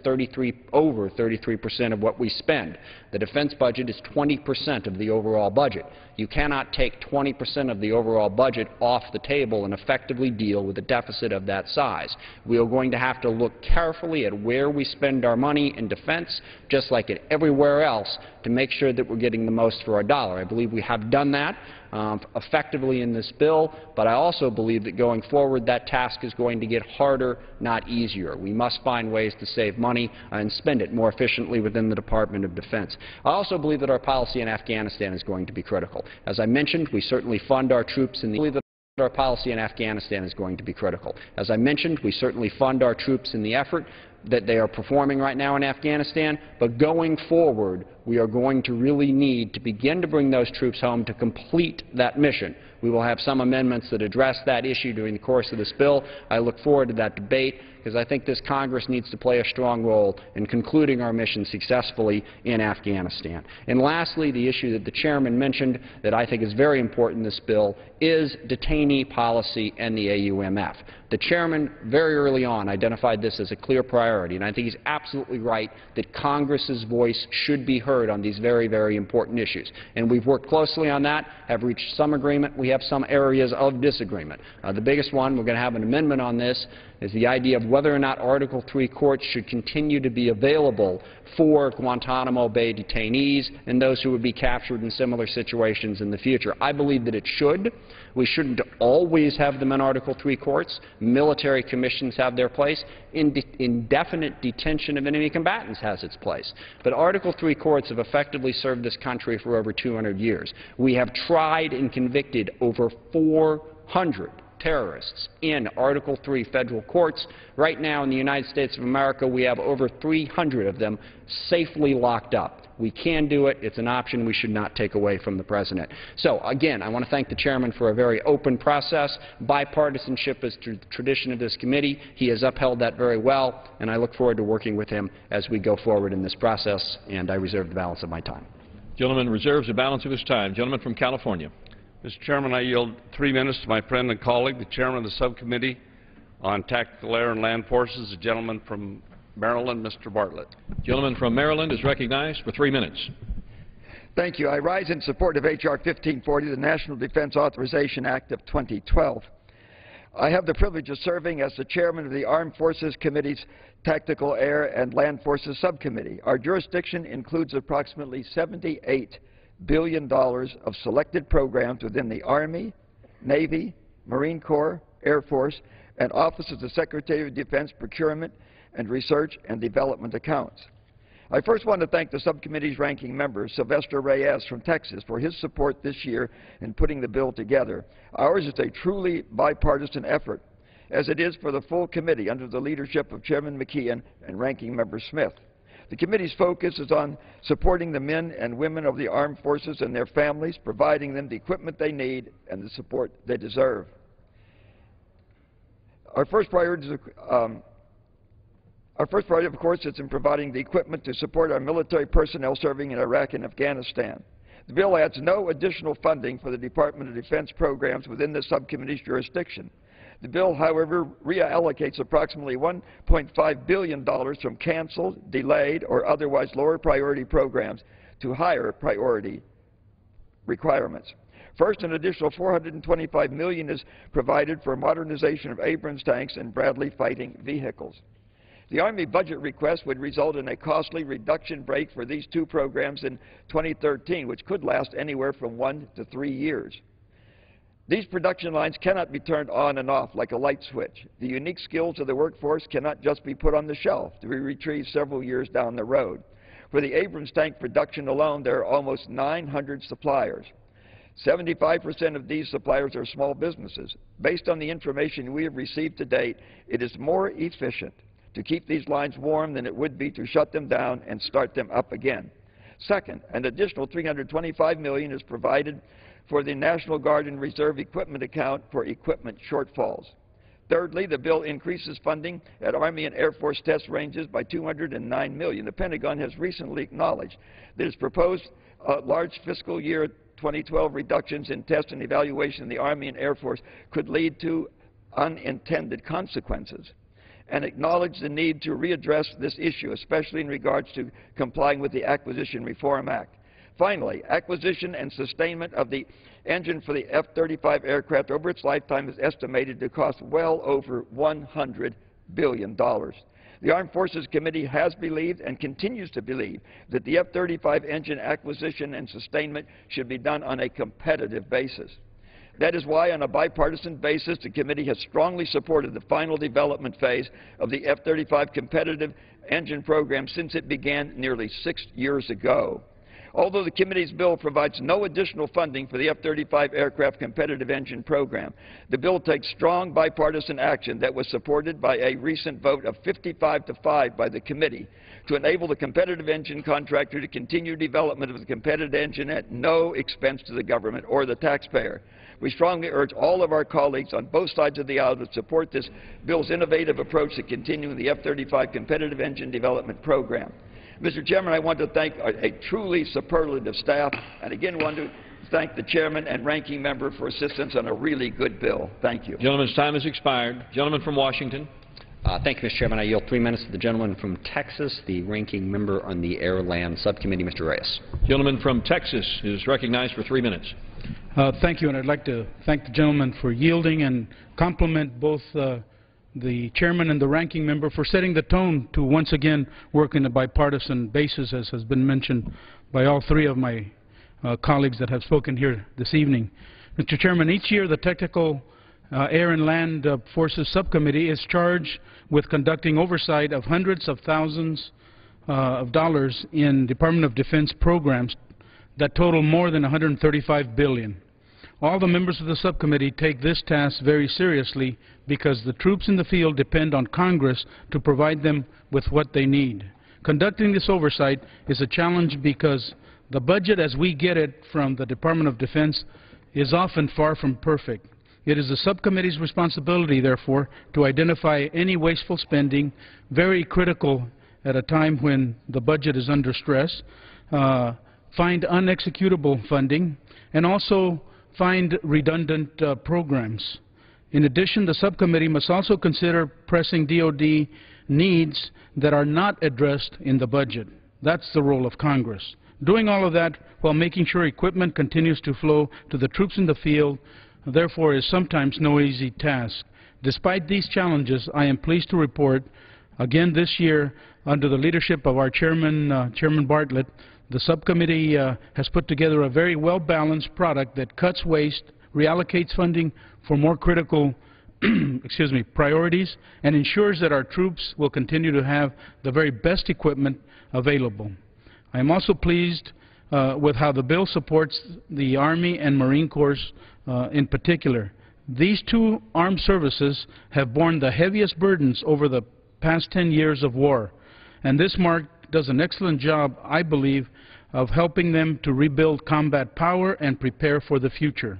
over 33% of what we spend. The defense budget is 20% of the overall budget. You cannot take 20% of the overall budget off the table and effectively deal with a deficit of that size. We are going to have to look carefully at where we spend our money in defense, just like at everywhere else, to make sure that we're getting the most for our dollar. I believe we have done that effectively in this bill, but I also believe that going forward that task is going to get harder, not easier. We must find ways to save money and spend it more efficiently within the Department of Defense. I also believe that our policy in Afghanistan is going to be critical. As I mentioned, we certainly fund our troops in the our policy in Afghanistan is going to be critical. As I mentioned, we certainly fund our troops in the effort that they are performing right now in Afghanistan, but going forward, we are going to really need to begin to bring those troops home to complete that mission. We will have some amendments that address that issue during the course of this bill. I look forward to that debate because I think this Congress needs to play a strong role in concluding our mission successfully in Afghanistan. And lastly, the issue that the chairman mentioned that I think is very important in this bill is detainee policy and the AUMF. The chairman very early on identified this as a clear priority, and I think he's absolutely right that Congress's voice should be heard on these very, very important issues. And we've worked closely on that, have reached some agreement. We have some areas of disagreement. The biggest one, we're going to have an amendment on this, is the idea of whether or not Article III courts should continue to be available for Guantanamo Bay detainees and those who would be captured in similar situations in the future. I believe that it should. We shouldn't always have them in Article III courts. Military commissions have their place. Indefinite detention of enemy combatants has its place. But Article III courts have effectively served this country for over 200 years. We have tried and convicted over 400 terrorists in Article III federal courts. Right now in the United States of America, we have over 300 of them safely locked up. We can do it. It's an option we should not take away from the President. So, again, I want to thank the Chairman for a very open process. Bipartisanship is the tradition of this committee. He has upheld that very well, and I look forward to working with him as we go forward in this process, and I reserve the balance of my time. Gentleman reserves the balance of his time. Gentleman from California. Mr. Chairman, I yield 3 minutes to my friend and colleague, the Chairman of the Subcommittee on Tactical Air and Land Forces, the gentleman from Maryland, Mr. Bartlett. Gentleman from Maryland is recognized for 3 minutes. Thank you. I rise in support of H.R. 1540, the National Defense Authorization Act of 2012. I have the privilege of serving as the chairman of the Armed Forces Committee's Tactical Air and Land Forces Subcommittee. Our jurisdiction includes approximately $78 billion of selected programs within the Army, Navy, Marine Corps, Air Force, and Office of the Secretary of Defense Procurement and Research and Development accounts. I first want to thank the subcommittee's ranking member, Sylvester Reyes from Texas, for his support this year in putting the bill together. Ours is a truly bipartisan effort, as it is for the full committee under the leadership of Chairman McKeon and Ranking Member Smith. The committee's focus is on supporting the men and women of the armed forces and their families, providing them the equipment they need and the support they deserve. Our first priority, of course, is in providing the equipment to support our military personnel serving in Iraq and Afghanistan. The bill adds no additional funding for the Department of Defense programs within the subcommittee's jurisdiction. The bill, however, reallocates approximately $1.5 billion from canceled, delayed, or otherwise lower priority programs to higher priority requirements. First, an additional $425 million is provided for modernization of Abrams tanks and Bradley fighting vehicles. The Army budget request would result in a costly reduction break for these two programs in 2013, which could last anywhere from 1 to 3 years. These production lines cannot be turned on and off like a light switch. The unique skills of the workforce cannot just be put on the shelf to be retrieved several years down the road. For the Abrams tank production alone, there are almost 900 suppliers. 75% of these suppliers are small businesses. Based on the information we have received to date, it is more efficient to keep these lines warm than it would be to shut them down and start them up again. Second, an additional $325 million is provided for the National Guard and Reserve Equipment account for equipment shortfalls. Thirdly, the bill increases funding at Army and Air Force test ranges by $209 million. The Pentagon has recently acknowledged that its proposed large fiscal year 2012 reductions in test and evaluation in the Army and Air Force could lead to unintended consequences, and acknowledge the need to readdress this issue, especially in regards to complying with the Acquisition Reform Act. Finally, acquisition and sustainment of the engine for the F-35 aircraft over its lifetime is estimated to cost well over $100 billion. The Armed Forces Committee has believed and continues to believe that the F-35 engine acquisition and sustainment should be done on a competitive basis. That is why, on a bipartisan basis, the committee has strongly supported the final development phase of the F-35 competitive engine program since it began nearly 6 years ago. Although the committee's bill provides no additional funding for the F-35 aircraft competitive engine program, the bill takes strong bipartisan action that was supported by a recent vote of 55-5 by the committee to enable the competitive engine contractor to continue development of the competitive engine at no expense to the government or the taxpayer. We strongly urge all of our colleagues on both sides of the aisle to support this bill's innovative approach to continuing the F-35 competitive engine development program. Mr. Chairman, I want to thank a truly superlative staff, and again want to thank the chairman and ranking member for assistance on a really good bill. Thank you. Gentleman's time has expired. Gentleman from Washington. Thank you, Mr. Chairman. I yield 3 minutes to the gentleman from Texas, the ranking member on the Air Land Subcommittee, Mr. Reyes. Gentleman from Texas is recognized for 3 minutes. Thank you, and I'd like to thank the gentleman for yielding and compliment both the chairman and the ranking member for setting the tone to once again work in a bipartisan basis, as has been mentioned by all three of my colleagues that have spoken here this evening. Mr. Chairman, each year the Technical Air and Land Forces Subcommittee is charged with conducting oversight of hundreds of thousands of dollars in Department of Defense programs that total more than $135 billion. All the members of the subcommittee take this task very seriously because the troops in the field depend on Congress to provide them with what they need. Conducting this oversight is a challenge because the budget as we get it from the Department of Defense is often far from perfect. It is the subcommittee's responsibility, therefore, to identify any wasteful spending, very critical at a time when the budget is under stress, find unexecutable funding, and also find redundant programs. In addition, the subcommittee must also consider pressing DoD needs that are not addressed in the budget. That's the role of Congress. Doing all of that while making sure equipment continues to flow to the troops in the field, therefore, is sometimes no easy task. Despite these challenges, I am pleased to report, again this year, under the leadership of our chairman, Chairman Bartlett, the subcommittee has put together a very well-balanced product that cuts waste, reallocates funding for more critical priorities, and ensures that our troops will continue to have the very best equipment available. I am also pleased with how the bill supports the Army and Marine Corps in particular. These two armed services have borne the heaviest burdens over the past 10 years of war, and this mark does an excellent job, I believe, of helping them to rebuild combat power and prepare for the future.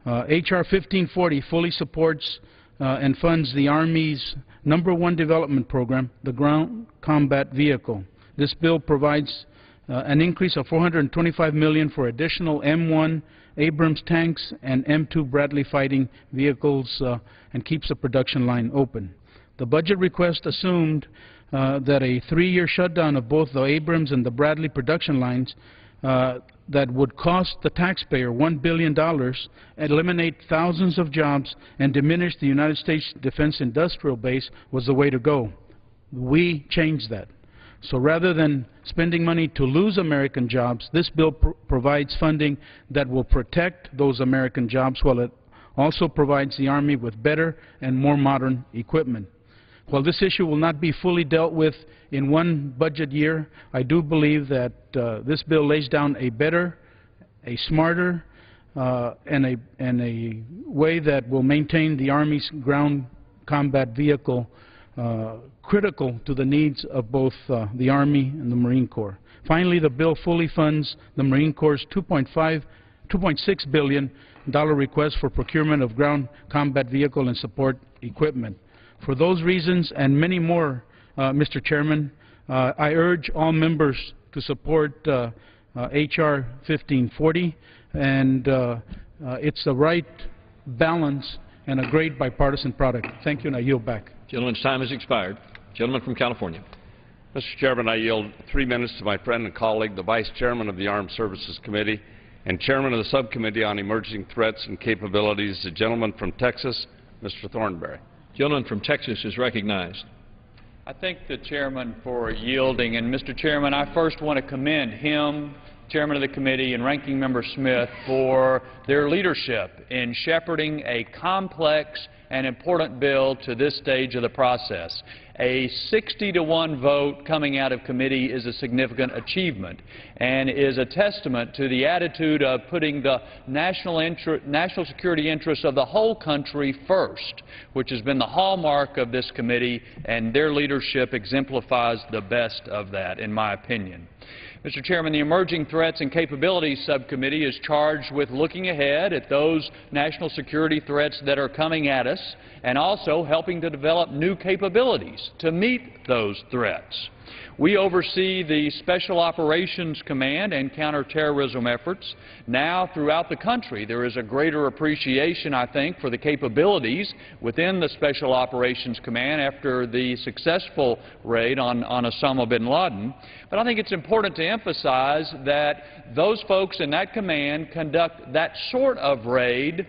H.R. 1540 fully supports and funds the Army's #1 development program, the Ground Combat Vehicle. This bill provides an increase of $425 million for additional M1 Abrams tanks and M2 Bradley fighting vehicles and keeps the production line open. The budget request assumed that a 3-year shutdown of both the Abrams and the Bradley production lines that would cost the taxpayer $1 billion, eliminate thousands of jobs, and diminish the United States Defense Industrial Base was the way to go. We changed that. So rather than spending money to lose American jobs, this bill provides funding that will protect those American jobs while it also provides the Army with better and more modern equipment. While this issue will not be fully dealt with in one budget year, I do believe that this bill lays down a better, a smarter, and a way that will maintain the Army's ground combat vehicle critical to the needs of both the Army and the Marine Corps. Finally, the bill fully funds the Marine Corps' $2.6 billion request for procurement of ground combat vehicle and support equipment. For those reasons and many more, Mr. Chairman, I urge all members to support H.R. 1540, and it's the right balance and a great bipartisan product. Thank you, and I yield back. Gentleman's time has expired. Gentleman from California. Mr. Chairman, I yield 3 minutes to my friend and colleague, the Vice Chairman of the Armed Services Committee and Chairman of the Subcommittee on Emerging Threats and Capabilities, the gentleman from Texas, Mr. Thornberry. Gentleman from Texas is recognized. I thank the Chairman for yielding. And, Mr. Chairman, I first want to commend him, Chairman of the Committee, and Ranking Member Smith for their leadership in shepherding a complex and important bill to this stage of the process. A 60-to-1 vote coming out of committee is a significant achievement and is a testament to the attitude of putting the national security interests of the whole country first, which has been the hallmark of this committee, and their leadership exemplifies the best of that, in my opinion. Mr. Chairman, the Emerging Threats and Capabilities Subcommittee is charged with looking ahead at those national security threats that are coming at us and also helping to develop new capabilities to meet those threats. We oversee the Special Operations Command and counterterrorism efforts. Now, throughout the country, there is a greater appreciation, I think, for the capabilities within the Special Operations Command after the successful raid on Osama bin Laden. But I think it's important to emphasize that those folks in that command conduct that sort of raid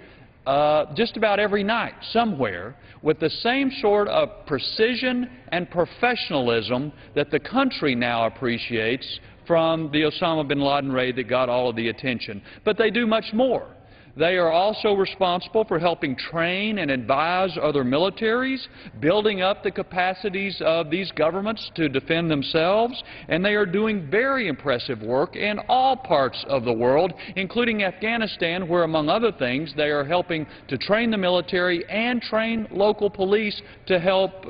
just about every night somewhere with the same sort of precision and professionalism that the country now appreciates from the Osama bin Laden raid that got all of the attention. But they do much more. They are also responsible for helping train and advise other militaries, building up the capacities of these governments to defend themselves, and they are doing very impressive work in all parts of the world, including Afghanistan, where, among other things, they are helping to train the military and train local police to help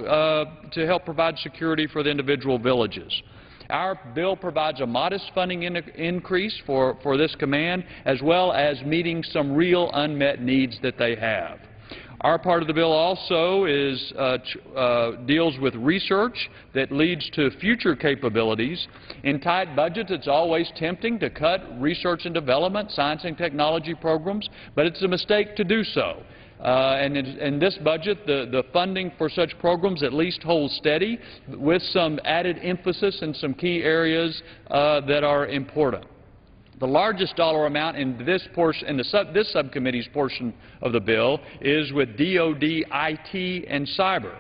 provide security for the individual villages. Our bill provides a modest funding increase for this command, as well as meeting some real unmet needs that they have. Our part of the bill also deals with research that leads to future capabilities. In tight budgets, it's always tempting to cut research and development, science and technology programs, but it's a mistake to do so. And in this budget, the funding for such programs at least holds steady with some added emphasis in some key areas that are important. The largest dollar amount in this portion, this subcommittee's portion of the bill, is with DoD, IT, and cyber.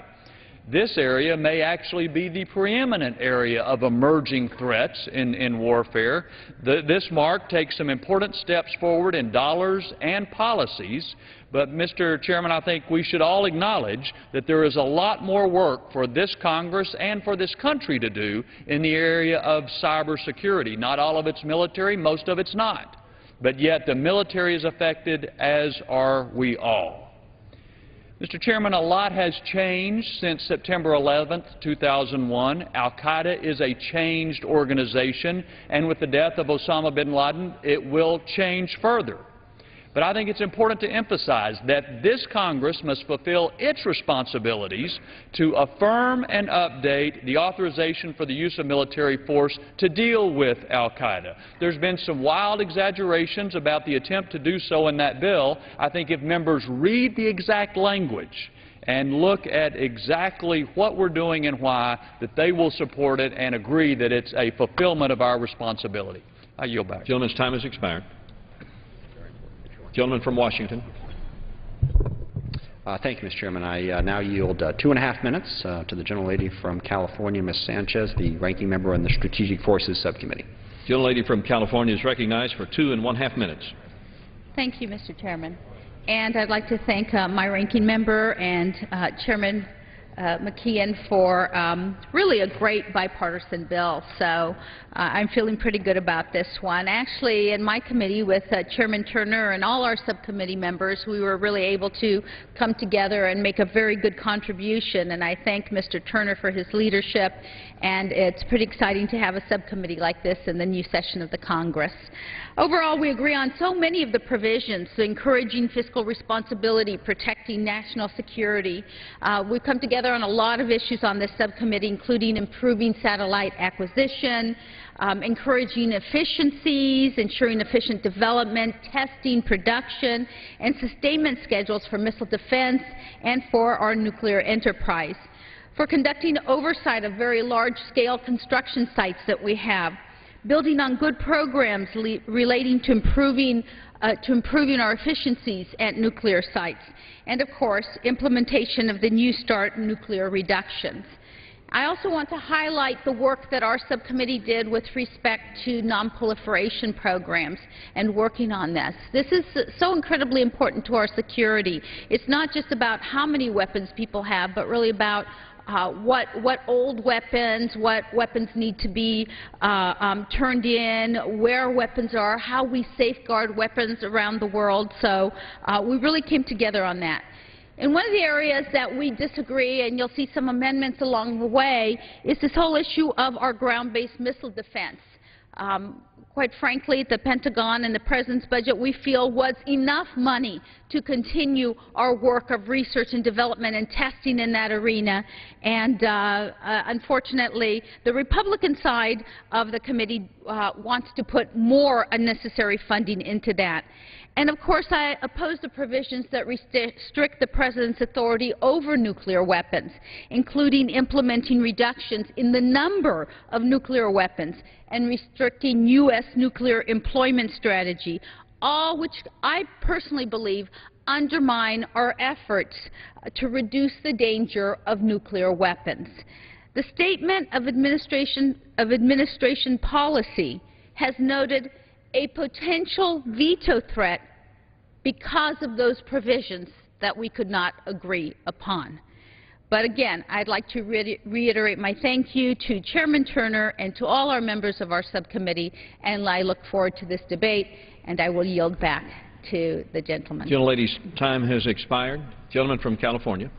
This area may actually be the preeminent area of emerging threats in warfare. This mark takes some important steps forward in dollars and policies, but, Mr. Chairman, I think we should all acknowledge that there is a lot more work for this Congress and for this country to do in the area of cybersecurity. Not all of it's military, most of it's not. But yet the military is affected, as are we all. Mr. Chairman, a lot has changed since September 11th, 2001. Al-Qaeda is a changed organization, and with the death of Osama bin Laden, it will change further. But I think it's important to emphasize that this Congress must fulfill its responsibilities to affirm and update the authorization for the use of military force to deal with al-Qaeda. There's been some wild exaggerations about the attempt to do so in that bill. I think if members read the exact language and look at exactly what we're doing and why, that they will support it and agree that it's a fulfillment of our responsibility. I yield back. Gentleman's time has expired. Gentleman from Washington. Thank you, Mr. Chairman. I now yield 2.5 minutes to the gentlelady from California, Ms. Sanchez, the ranking member on the Strategic Forces Subcommittee. Gentlelady from California is recognized for 2.5 minutes. Thank you, Mr. Chairman. And I'd like to thank my ranking member and Chairman McKeon for really a great bipartisan bill. So I'm feeling pretty good about this one. Actually, in my committee with Chairman Turner and all our subcommittee members, we were really able to come together and make a very good contribution. And I thank Mr. Turner for his leadership. And it's pretty exciting to have a subcommittee like this in the new session of the Congress. Overall, we agree on so many of the provisions, encouraging fiscal responsibility, protecting national security. We've come together on a lot of issues on this subcommittee, including improving satellite acquisition, encouraging efficiencies, ensuring efficient development, testing, production, and sustainment schedules for missile defense and for our nuclear enterprise. For conducting oversight of very large-scale construction sites that we have, building on good programs relating to improving our efficiencies at nuclear sites, and of course, implementation of the New START nuclear reductions. I also want to highlight the work that our subcommittee did with respect to nonproliferation programs and working on this. This is so incredibly important to our security. It's not just about how many weapons people have, but really about what old weapons, what weapons need to be turned in, where weapons are, how we safeguard weapons around the world. So we really came together on that. And one of the areas that we disagree, and you'll see some amendments along the way, is this whole issue of our ground-based missile defense. Quite frankly, the Pentagon and the President's budget, we feel, was enough money to continue our work of research and development and testing in that arena. And unfortunately, the Republican side of the committee wants to put more unnecessary funding into that. And of course, I oppose the provisions that restrict the President's authority over nuclear weapons, including implementing reductions in the number of nuclear weapons and restricting U.S. nuclear employment strategy, all which I personally believe undermine our efforts to reduce the danger of nuclear weapons. The Statement of Administration Policy has noted a potential veto threat because of those provisions that we could not agree upon. But again, I'd like to reiterate my thank you to Chairman Turner and to all our members of our subcommittee, and I look forward to this debate, and I will yield back to the gentleman. Gentlelady's time has expired. Gentleman from California.